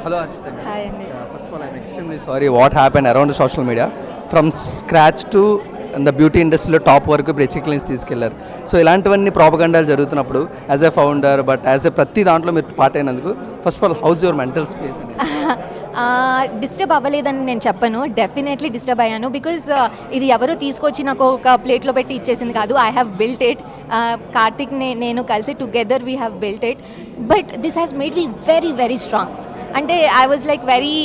Hello, Archit. Hi అండి. First of all, I'm extremely sorry what happened around the social media. From scratch to the beauty ఇండస్ట్రీలో top వరకు ఇప్పుడు HK clinics తీసుకెళ్లారు. So ఇలాంటివన్నీ ప్రాపగండాలు జరుగుతున్నప్పుడు as a founder but as a ప్రతి దాంట్లో మీరు పార్ట్ అయినందుకు first of all how's your mental space? Disturb అవ్వలేదని నేను చెప్పను, డెఫినెట్లీ డిస్టర్బ్ అయ్యాను. బికాజ్ ఇది ఎవరో తీసుకొచ్చి నాకు ఒక ప్లేట్లో పెట్టి ఇచ్చేసింది కాదు. I have built it. Karthik నేను కలిసి together we have built it. But this has made me very very strong. అంటే I was like very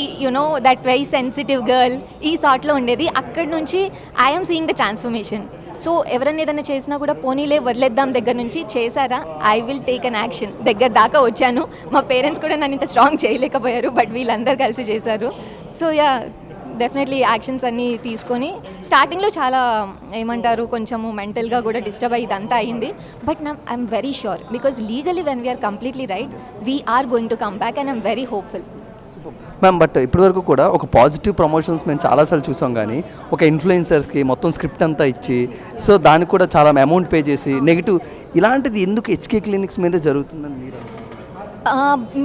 that very sensitive girl ఈ సార్ట్లో ఉండేది. అక్కడి నుంచి I'm seeing the transformation. So ఎవరైనా ఏదైనా చేసినా కూడా పోనీలే వదిలేద్దాం దగ్గర నుంచి చేశారా, I will take an action దగ్గర దాకా వచ్చాను. మా పేరెంట్స్ కూడా నన్ను ఇంత స్ట్రాంగ్ చేయలేకపోయారు, బట్ వీళ్ళందరూ కలిసి చేశారు. సో యా, డెఫినెట్లీ యాక్షన్స్ అన్నీ తీసుకొని స్టార్టింగ్లో చాలా ఏమంటారు కొంచెము మెంటల్గా కూడా డిస్టర్బ్ అయ్యి ఇదంతా అయింది. బట్ నా I'm very sure because legally when we're completely right we're going to come back and I'm very hopeful. Ma'am, but ఇప్పటివరకు కూడా ఒక పాజిటివ్ ప్రమోషన్స్ మేము చాలాసార్లు చూసాం, కానీ ఒక ఇన్ఫ్లుయెన్సర్స్కి మొత్తం స్క్రిప్ట్ అంతా ఇచ్చి సో దానికి కూడా చాలా అమౌంట్ పే చేసి నెగిటివ్ ఇలాంటిది ఎందుకు హెచ్కే క్లినిక్స్ మీద జరుగుతుందని మీరు?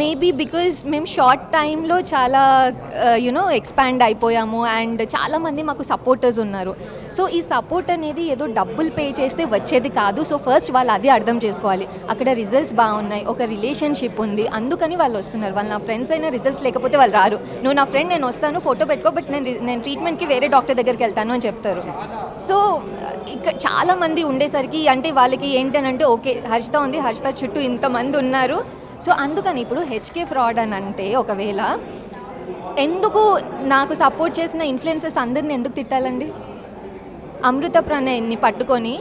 మేబీ బికాజ్ మేము షార్ట్ టైంలో చాలా ఎక్స్పాండ్ అయిపోయాము అండ్ చాలామంది మాకు సపోర్టర్స్ ఉన్నారు. సో ఈ సపోర్ట్ అనేది ఏదో డబ్బులు పే చేస్తే వచ్చేది కాదు. సో ఫస్ట్ వాళ్ళు అది అర్థం చేసుకోవాలి. అక్కడ రిజల్ట్స్ బాగున్నాయి, ఒక రిలేషన్షిప్ ఉంది, అందుకని వాళ్ళు వస్తున్నారు. వాళ్ళు నా ఫ్రెండ్స్ అయినా రిజల్ట్స్ లేకపోతే వాళ్ళు రారు. నువ్వు నా ఫ్రెండ్, నేను వస్తాను, ఫోటో పెట్టుకో, బట్ నేను ట్రీట్మెంట్కి వేరే డాక్టర్ దగ్గరికి వెళ్తాను అని చెప్తారు. సో ఇక్కడ చాలామంది ఉండేసరికి అంటే వాళ్ళకి ఏంటనంటే ఓకే హర్షిత ఉంది, హర్షిత చుట్టూ ఇంతమంది ఉన్నారు. సో అందుకని ఇప్పుడు హెచ్కే ఫ్రాడ్ అని అంటే ఒకవేళ ఎందుకు నాకు సపోర్ట్ చేసిన ఇన్ఫ్లుయెన్సర్స్ అందరిని ఎందుకు తిట్టాలండి? అమృత ప్రణయ్ని పట్టుకొని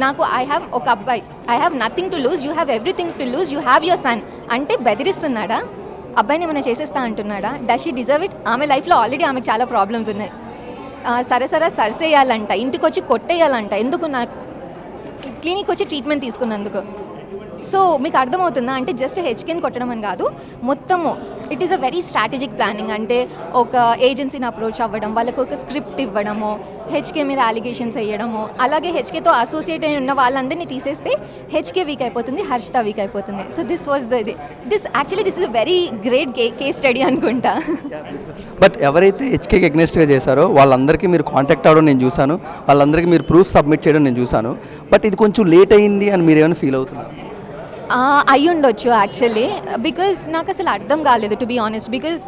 నాకు ఐ హ్యావ్ ఒక అబ్బాయి, I have nothing to lose, you have everything to lose, you have your son అంటే బెదిరిస్తున్నాడా? అబ్బాయిని ఏమైనా చేసేస్తా అంటున్నాడా? Does she deserve it? ఆమె లైఫ్లో ఆల్రెడీ ఆమెకు చాలా ప్రాబ్లమ్స్ ఉన్నాయి. సరసేయాలంట, ఇంటికి వచ్చి కొట్టేయాలంట. ఎందుకు? నా క్లినిక్ వచ్చి ట్రీట్మెంట్ తీసుకున్నందుకు. సో మీకు అర్థమవుతుందా? అంటే జస్ట్ హెచ్కేని కొట్టడం అని కాదు, మొత్తము it is a very strategic planning. అంటే ఒక ఏజెన్సీని అప్రోచ్ అవ్వడం, వాళ్ళకు ఒక స్క్రిప్ట్ ఇవ్వడము, హెచ్కే మీద అలిగేషన్స్ వేయడము, అలాగే హెచ్కేతో అసోసియేట్ అయి ఉన్న వాళ్ళందరినీ తీసేస్తే హెచ్కే వీక్ అయిపోతుంది, హర్షిత వీక్ అయిపోతుంది. So this was this is a very great case study అనుకుంటా. బట్ ఎవరైతే హెచ్కేకి ఎగ్నెస్ట్గా చేశారో వాళ్ళందరికీ మీరు కాంటాక్ట్ అవ్వడం నేను చూశాను, వాళ్ళందరికీ మీరు ప్రూఫ్ సబ్మిట్ చేయడం నేను చూశాను. బట్ ఇది కొంచెం లేట్ అయింది అని మీరు ఏమైనా ఫీల్ అవుతున్నారు? అయ్యి ఉండొచ్చు యాక్చువల్లీ, బికాజ్ నాకు అసలు అర్థం కాలేదు to be honest. Because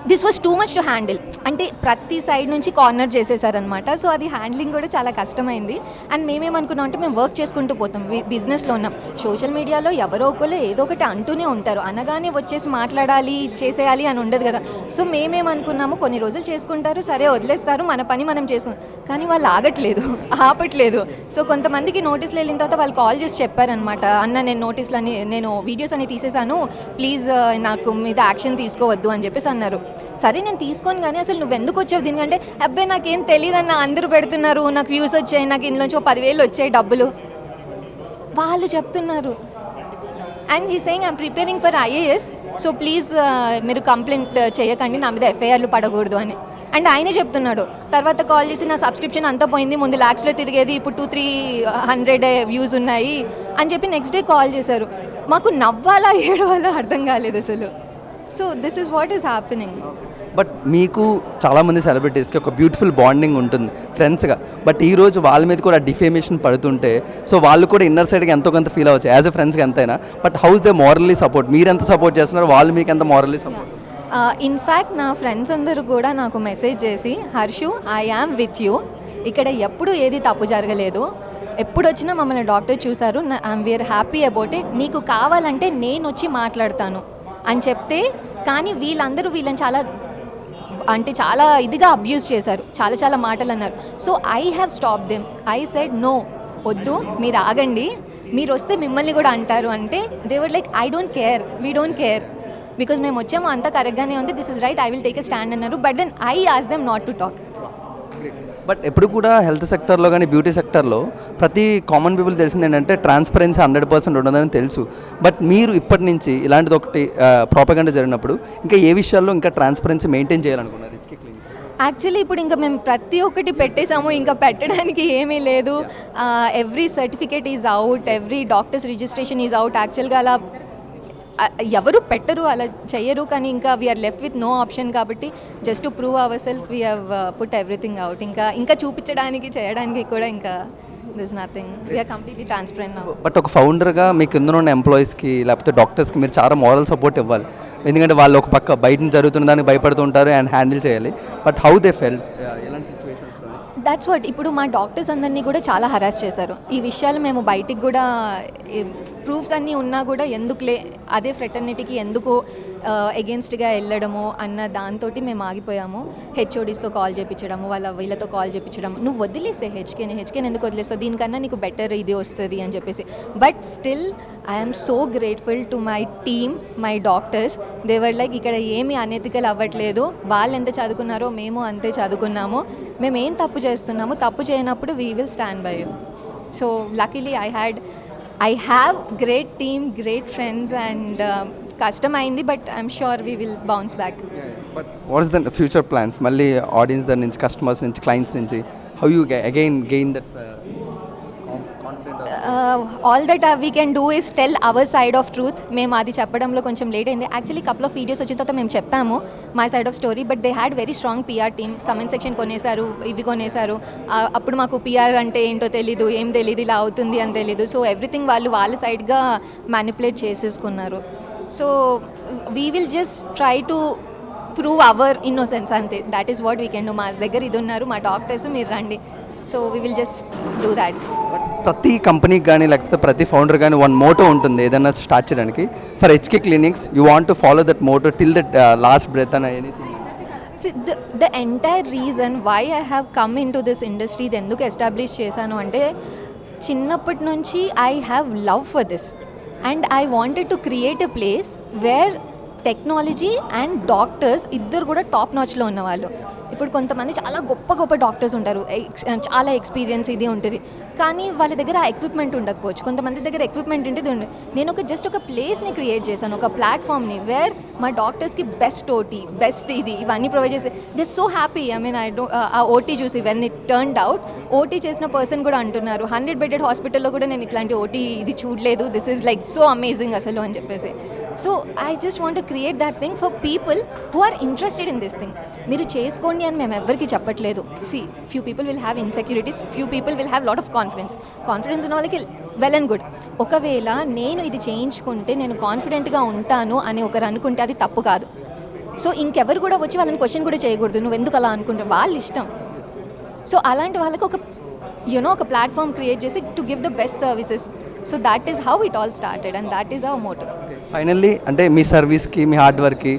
this was too much to handle. అంటే ప్రతి సైడ్ నుంచి కార్నర్ చేసేసారనమాట. సో అది హ్యాండ్లింగ్ కూడా చాలా కష్టమైంది. అండ్ మేమేమనుకున్నాం అంటే మేము వర్క్ చేసుకుంటూ పోతాం, బిజినెస్లో ఉన్నాం. సోషల్ మీడియాలో ఎవరో ఒకరు ఏదో ఒకటి అంటూనే ఉంటారు, అనగానే వచ్చేసి మాట్లాడాలి చేసేయాలి అని ఉండదు కదా. సో మేమేమనుకున్నాము కొన్ని రోజులు చేసుకుంటారు, సరే వదిలేస్తారు, మన పని మనం చేసుకుంటాం. కానీ వాళ్ళు ఆపట్లేదు. సో కొంతమందికి నోటీసులు వెళ్ళిన తర్వాత వాళ్ళు కాల్ చేసి చెప్పారనమాట, అన్న నేను వీడియోస్ అని తీసేసాను, ప్లీజ్ నాకు మీద యాక్షన్ తీసుకోవద్దు అని చెప్పేసి అన్నారు. సరే నేను తీసుకొని, కానీ అసలు నువ్వు ఎందుకు వచ్చావు దీనికంటే, అబ్బాయి నాకేం తెలియదన్న, అందరూ పెడుతున్నారు, నాకు వ్యూస్ వచ్చాయి, నాకు ఇందులోంచి 10,000 వచ్చాయి డబ్బులు వాళ్ళు చెప్తున్నారు. And he saying I'm preparing for IAS, so please మీరు కంప్లైంట్ చేయకండి, నా మీద ఎఫ్ఐఆర్లు పడకూడదు అని. అండ్ ఆయనే చెప్తున్నాడు. తర్వాత కాల్ చేసి నా సబ్స్క్రిప్షన్ అంతా పోయింది, ముందు ల్యాక్స్లో తిరిగేది, ఇప్పుడు 200-300 వ్యూస్ ఉన్నాయి అని చెప్పి నెక్స్ట్ డే కాల్ చేశారు. మాకు నవ్వాలా ఏడవాలా అర్థం కాలేదు అసలు. So this is what is happening. But మీకు చాలామంది సెలబ్రిటీస్కి ఒక బ్యూటిఫుల్ బాండింగ్ ఉంటుంది ఫ్రెండ్స్గా, బట్ ఈరోజు వాళ్ళ మీద కూడా డిఫేమేషన్ పడుతుంటే సో వాళ్ళు కూడా ఇన్నర్ సైడ్గా ఎంతో కొంత ఫీల్ అవ్వచ్చు యాజ్ ఎ ఫ్రెండ్స్గా ఎంతైనా. But house they morally support, మీరు ఎంత సపోర్ట్ చేస్తున్నారు, వాళ్ళు మీకు ఎంత మోరల్లీ సపోర్ట్? ఇన్ఫ్యాక్ట్ నా ఫ్రెండ్స్ అందరూ కూడా నాకు మెసేజ్ చేసి, Harshu I am with you, ఇక్కడ ఎప్పుడు ఏది తప్పు జరగలేదు, ఎప్పుడు వచ్చినా మమ్మల్ని డాక్టర్ చూశారు, వీఆర్ హ్యాపీ అబౌట్ ఇట్, నీకు కావాలంటే నేను వచ్చి మాట్లాడతాను అని చెప్తే. కానీ వీళ్ళని చాలా ఇదిగా అబ్యూస్ చేశారు, చాలా మాటలు అన్నారు. So I have stop them. I said no, వద్దు, మీరు ఆగండి, మీరు వస్తే మిమ్మల్ని కూడా అంటారు అంటే they were like I don't care, we don't care, because మేము వచ్చాము అంతా కరెక్ట్గానే ఉంది, this is right, I will take a stand అన్నారు. But then I ask them not to talk. But ఎప్పుడు కూడా హెల్త్ సెక్టర్లో కానీ బ్యూటీ సెక్టర్లో ప్రతి కామన్ పీపుల్ తెలిసింది ఏంటంటే ట్రాన్స్పరెన్సీ 100% ఉండదని తెలుసు. బట్ మీరు ఇప్పటి నుంచి ఇలాంటిది ఒకటి ప్రాపగండా జరిగినప్పుడు ఇంకా ఏ విషయాల్లో ఇంకా ట్రాన్స్పరెన్సీ మెయింటైన్ చేయాలనుకున్నారు హెచ్కే క్లినిక్? యాక్చువల్లీ ఇప్పుడు ఇంకా మేము ప్రతి ఒక్కటి పెట్టేసాము, ఇంకా పెట్టడానికి ఏమీ లేదు. Every certificate is out, every doctors registration is out. యాక్చువల్గా అలా ఎవరు పెట్టరు, అలా చెయ్యరు, కానీ ఇంకా we're left with no option కాబట్టి just to prove our self we have put everything out. ఇంకా చూపించడానికి చేయడానికి కూడా ఇంకా this nothing, we're completely transparent now. But ఒక ఫౌండర్గా మీ కింద ఉన్న ఎంప్లాయీస్కి లేకపోతే డాక్టర్స్కి మీరు చాలా మోరల్ సపోర్ట్ ఇవ్వాలి. ఎందుకంటే వాళ్ళు ఒక పక్క బయట నుంచి జరుగుతున్న దానికి భయపడుతుంటారు అండ్ హ్యాండిల్ చేయాలి. బట్ హౌ దే ఫెల్ట్ ఎలాంటి సిచ్యువేషన్స్లో? That's what. ఇప్పుడు మా డాక్టర్స్ అందరినీ కూడా చాలా హరాస్ చేశారు. ఈ విషయాలు మేము బయటికి కూడా ప్రూఫ్స్ అన్నీ ఉన్నా కూడా ఎందుకులే అదే ఫ్రెటర్నిటీకి ఎందుకు ఎగెన్స్ట్గా వెళ్ళడము అన్న దాంతో మేము ఆగిపోయాము. హెచ్ఓడీస్తో కాల్ చేయించడము, వీళ్ళతో కాల్ చేయించడం, నువ్వు వదిలేసే హెచ్కేని ఎందుకు వదిలేస్తావు, దీనికన్నా నీకు బెటర్ ఇది వస్తుంది అని చెప్పేసి. But still I'm so grateful to my team, my doctors. They were like ఇక్కడ ఏమీ అనెతికల్ అవ్వట్లేదు, వాళ్ళు ఎంత చదువుకున్నారో మేము అంతే చదువుకున్నాము, మేము ఏం తప్పు చేస్తున్నాము, తప్పు చేయనప్పుడు we will stand by you. So luckily I have great team, great friends and కష్టమైంది, but I'm sure we will bounce back. But what is the future plans? మళ్ళీ ఆడియన్స్ దగ్గర నుంచి, కస్టమర్స్ నుంచి, క్లయింట్స్ నుంచి how you again gain that all that we can do is tell our side of truth. మేము అది చెప్పడంలో కొంచెం late అయింది. యాక్చువల్లీ కపుల్ ఆఫ్ వీడియోస్ వచ్చిన తర్వాత మేము చెప్పాము my side of story, but they had very strong PR team. Comment section కొనేశారు, ఇవి కొనేశారు. అప్పుడు మాకు పిఆర్ అంటే ఏంటో తెలీదు, ఏం తెలీదు, ఇలా అవుతుంది అని తెలీదు. సో ఎవ్రీథింగ్ వాళ్ళ సైడ్గా మ్యానిపులేట్ చేసేసుకున్నారు. So we will just try to prove our innocence అంతే. That is what we can do. మా దగ్గర ఇది ఉన్నారు, మా డాక్టర్స్, మీరు రండి. So we will just do that. ప్రతి కంపెనీకి కానీ లేకపోతే ప్రతి ఫౌండర్ కానీ వన్ మోటో ఉంటుంది ఏదైనా స్టార్ట్ చేయడానికి. For HK clinics you want to follow that motto till that last breath అని anything? See, the entire reason why I have come into this industry, ఇది ఎందుకు ఎస్టాబ్లిష్ చేశాను అంటే, చిన్నప్పటి నుంచి I have love for this and I wanted to create a place where technology and doctors ఇద్దరు కూడా top నాచ్లో ఉన్నవాళ్ళు. ఇప్పుడు కొంతమంది చాలా గొప్ప డాక్టర్స్ ఉంటారు, చాలా ఎక్స్పీరియన్స్ ఇది ఉంటుంది, కానీ వాళ్ళ దగ్గర ఆ ఎక్విప్మెంట్ ఉండకపోవచ్చు. కొంతమంది దగ్గర ఎక్విప్మెంట్ ఉంటుంది నేను జస్ట్ ఒక ప్లేస్ని క్రియేట్ చేశాను, ఒక ప్లాట్ఫామ్ని వేర్ మా డాక్టర్స్కి బెస్ట్ ఓటీ, బెస్ట్ ఇది ఇవన్నీ ప్రొవైడ్ చేసి they so happy. I mean ఆ ఓటీ చూసి when it turned out, OT చేసిన పర్సన్ కూడా అంటున్నారు 100 బెడెడ్ హాస్పిటల్లో కూడా నేను ఇట్లాంటి ఓటీ ఇది చూడలేదు, this is like so amazing అసలు అని చెప్పేసి. So I just want to create that thing for people who are interested in this thing. మీరు చేసుకోండి అని మేము ఎవరికి చెప్పట్లేదు. See, few people will have insecurities, few people will have lot of confidence ఉన్న వాళ్ళకి వెల్ అండ్ గుడ్. ఒకవేళ నేను ఇది చేయించుకుంటే నేను కాన్ఫిడెంట్గా ఉంటాను అని ఒకరు అనుకుంటే అది తప్పు కాదు. సో ఇంకెవరు కూడా వచ్చి వాళ్ళని క్వశ్చన్ కూడా చేయకూడదు, నువ్వు ఎందుకు అలా అనుకుంటావు, వాళ్ళ ఇష్టం. సో అలాంటి వాళ్ళకి ఒక ప్లాట్ఫామ్ క్రియేట్ చేసి to give the best services. So that is how it all started and that is our motto. Finally అంటే మీ సర్వీస్కి, మీ హార్డ్ వర్క్కి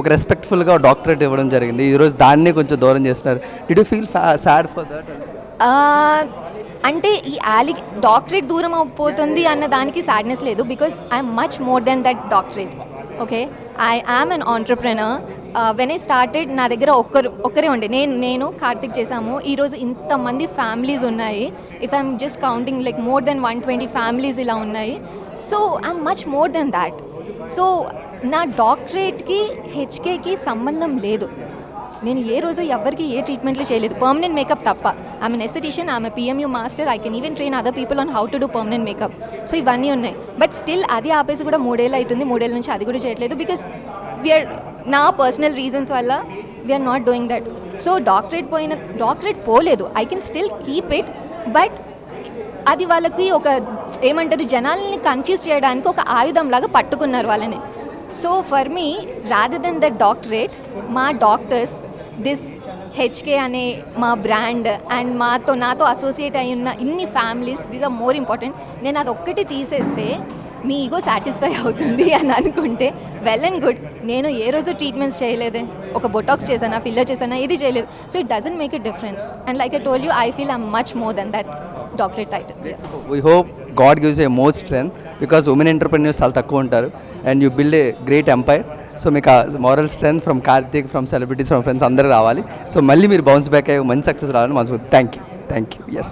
ఒక రెస్పెక్ట్ఫుల్గా డాక్టరేట్ ఇవ్వడం జరిగింది. ఈరోజు దాన్నే కొంచెం దూరం చేస్తున్నారు. Did you feel sad for that? అంటే ఈ డాక్టరేట్ దూరం అయిపోతుంది అన్న దానికి సాడ్నెస్ లేదు, because I'm much more than that doctorate. Okay, I am an entrepreneur. When I started నా దగ్గర ఒక్కరే ఉండే, నేను కార్తిక్ చేశాము. ఈరోజు ఇంతమంది ఫ్యామిలీస్ ఉన్నాయి. If I'm just counting like more than 120 families ఇలా ఉన్నాయి. So I'm much more then that. So నా డాక్టరేట్కి హెచ్కేకి సంబంధం లేదు. నేను ఏ రోజు ఎవరికి ఏ ట్రీట్మెంట్లు చేయలేదు, పర్మనెంట్ మేకప్ తప్ప. I'm an aesthetician, I'm a PMU master, I can even train other people on how to do permanent makeup. So ఇవన్నీ ఉన్నాయి. బట్ స్టిల్ అది ఆపేసి కూడా 3 ఏళ్ళు అవుతుంది. 3 ఏళ్ళ నుంచి అది కూడా చేయట్లేదు, బికాస్ వీఆర్ నా పర్సనల్ రీజన్స్ వల్ల we're not doing that. So doctorate పోలేదు, I can still keep it. But అది వాళ్ళకి ఒక ఏమంటారు, జనాల్ని కన్ఫ్యూజ్ చేయడానికి ఒక ఆయుధంలాగా పట్టుకున్నారు వాళ్ళని. So for me, rather than that doctorate, మా డాక్టర్స్, దిస్ హెచ్కే అనే మా బ్రాండ్ అండ్ నాతో అసోసియేట్ అయి ఉన్న ఇన్ని families, these are more important. నేను అది ఒక్కటి తీసేస్తే మీ ఈగో సాటిస్ఫై అవుతుంది అని అనుకుంటే వెల్ అండ్ గుడ్. నేను ఏ రోజు ట్రీట్మెంట్స్ చేయలేదే, ఒక బొటాక్స్ చేశానా, ఫిల్లర్ చేశానా, ఇది చేయలేదు. So it doesn't make a difference. And like I told you, I feel I'm much more than that doctorate title. We hope God gives a more strength, because women entrepreneurs చాలా తక్కువ ఉంటారు and you build a great empire. So మీకు ఆ moral strength from Karthik, from celebrities, from friends అందరూ రావాలి. So మళ్ళీ మీరు bounce back అయ్యి మంచి సక్సెస్ రావాలని మనసు. Thank you. ఎస్.